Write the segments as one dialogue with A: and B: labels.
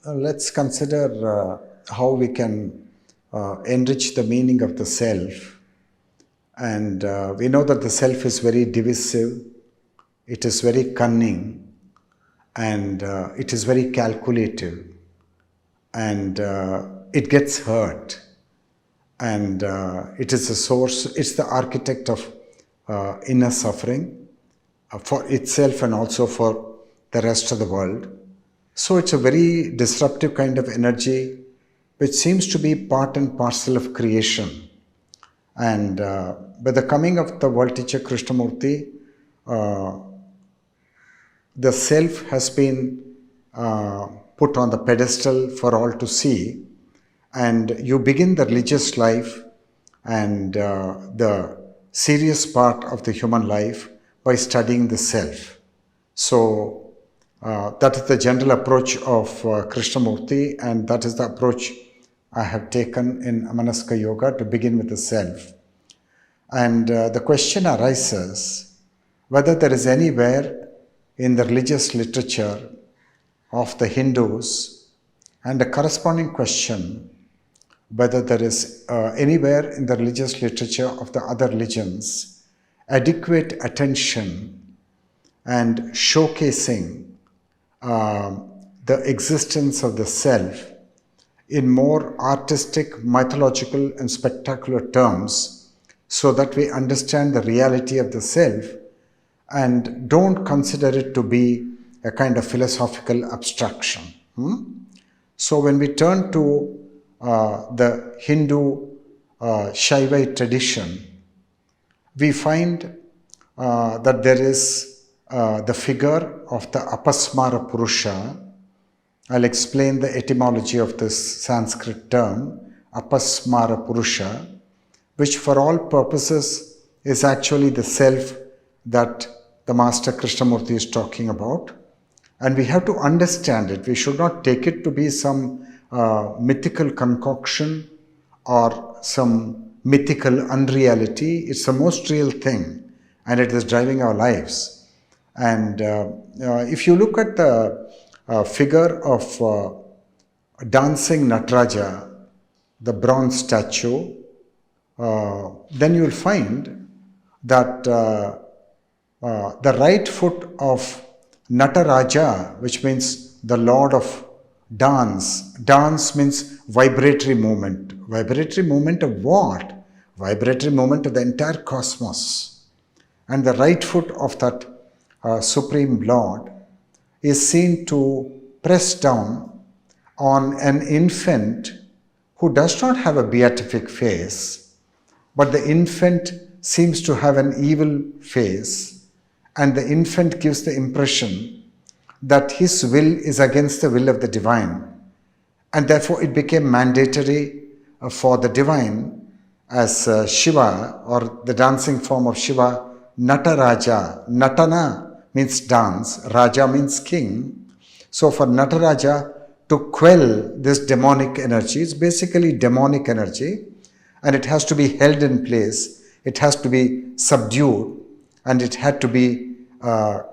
A: Let's consider how we can enrich the meaning of the self. And we know that the self is very divisive, it is very cunning, and it is very calculative, and it gets hurt, and it is the source, it's the architect of inner suffering for itself and also for the rest of the world. So it's a very disruptive kind of energy which seems to be part and parcel of creation. And with the coming of the world teacher Krishnamurti, the self has been put on the pedestal for all to see, and you begin the religious life and the serious part of the human life by studying the self. So that is the general approach of Krishnamurti, and that is the approach I have taken in Amanaska Yoga, to begin with the self. And the question arises whether there is anywhere in the religious literature of the Hindus, and a corresponding question whether there is anywhere in the religious literature of the other religions adequate attention and showcasing the existence of the self in more artistic, mythological and spectacular terms, so that we understand the reality of the self and don't consider it to be a kind of philosophical abstraction. So when we turn to the Hindu Shaivite tradition, we find that there is the figure of the Apasmara purusha. I'll explain the etymology of this Sanskrit term, Apasmara purusha, which for all purposes is actually the self that the Master Krishnamurti is talking about. And we have to understand it. We should not take it to be some mythical concoction or some mythical unreality. It's the most real thing, and it is driving our lives. And if you look at the figure of dancing Nataraja, the bronze statue, then you will find that the right foot of Nataraja, which means the Lord of dance. Dance means vibratory movement. Vibratory movement of what? Vibratory movement of the entire cosmos. And the right foot of that Supreme Lord is seen to press down on an infant who does not have a beatific face, but the infant seems to have an evil face, and the infant gives the impression that his will is against the will of the divine, and therefore it became mandatory for the divine, as Shiva, or the dancing form of Shiva, Nataraja. Natana means dance, Raja means king. So for Nataraja to quell this demonic energy, it's basically demonic energy, and it has to be held in place, it has to be subdued, and it had to be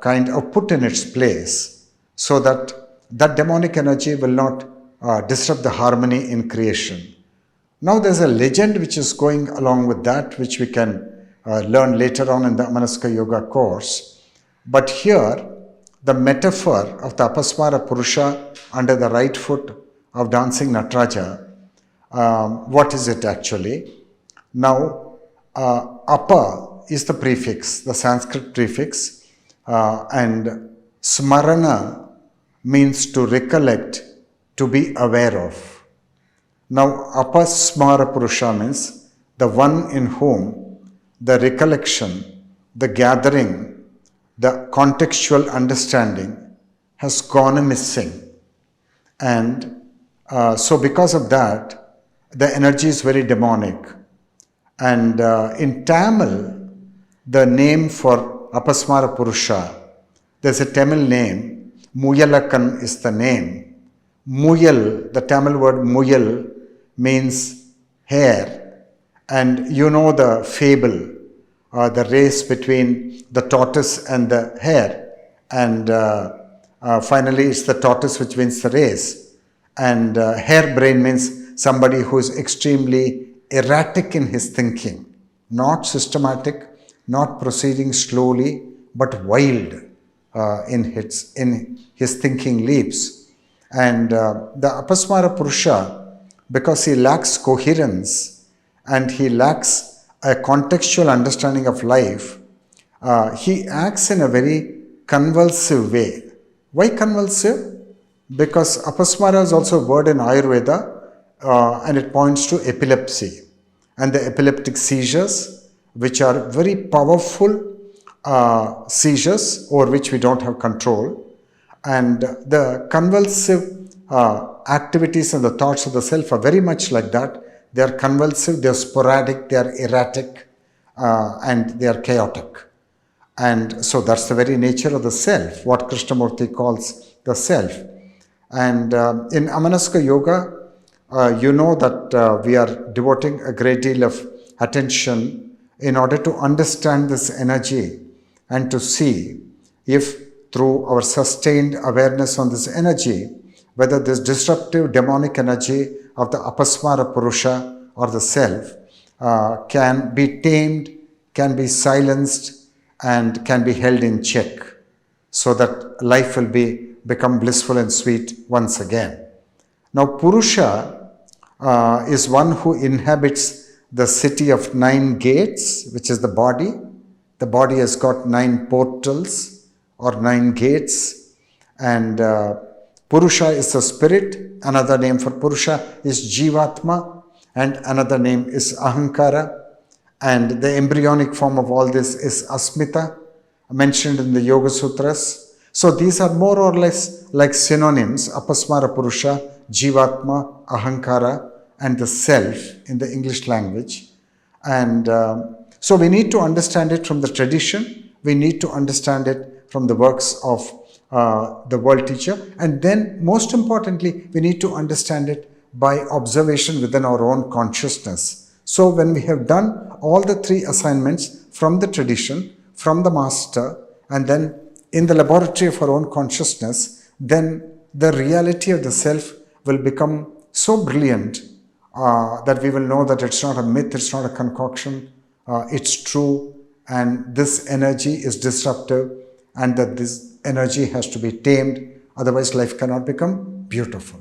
A: kind of put in its place, so that that demonic energy will not disrupt the harmony in creation. Now there's a legend which is going along with that, which we can learn later on in the Amanaska Yoga course. But here, the metaphor of the Apasmara Purusha under the right foot of dancing Nataraja, what is it actually? Now, Apa is the prefix, the Sanskrit prefix, and Smarana means to recollect, to be aware of. Now, Apasmara Purusha means the one in whom the recollection, the gathering, the contextual understanding has gone missing. And so because of that, the energy is very demonic. And in Tamil, the name for Apasmara Purusha, there's a Tamil name, Muyalakan is the name. Muyal, the Tamil word Muyal, means hare. And you know the fable, the race between the tortoise and the hare. And finally it's the tortoise which wins the race. And harebrained means somebody who is extremely erratic in his thinking, not systematic, not proceeding slowly, but wild in his thinking leaps. And the Apasmara Purusha, because he lacks coherence and he lacks a contextual understanding of life, he acts in a very convulsive way. Why convulsive? Because Apasmara is also a word in Ayurveda and it points to epilepsy and the epileptic seizures, which are very powerful seizures over which we don't have control. And the convulsive activities and the thoughts of the self are very much like that. They are convulsive, they are sporadic, they are erratic, and they are chaotic. And so that's the very nature of the self, what Krishnamurti calls the self. And in Amanaska Yoga, you know that we are devoting a great deal of attention in order to understand this energy and to see if through our sustained awareness on this energy, whether this disruptive demonic energy of the Apasmara Purusha or the self can be tamed, can be silenced, and can be held in check so that life will become blissful and sweet once again. Now, Purusha is one who inhabits the city of 9 gates, which is the body. The body has got 9 portals or 9 gates, and Purusha is the spirit. Another name for Purusha is Jivatma, and another name is Ahankara. And the embryonic form of all this is Asmita, mentioned in the Yoga Sutras. So these are more or less like synonyms: Apasmara Purusha, Jivatma, Ahankara, and the self in the English language. And so we need to understand it from the tradition, we need to understand it from the works of the world teacher, and then most importantly, we need to understand it by observation within our own consciousness. So when we have done all the 3 assignments from the tradition, from the master, and then in the laboratory of our own consciousness, then the reality of the self will become so brilliant that we will know that it's not a myth, it's not a concoction, it's true, and this energy is disruptive, and that this energy has to be tamed, otherwise life cannot become beautiful.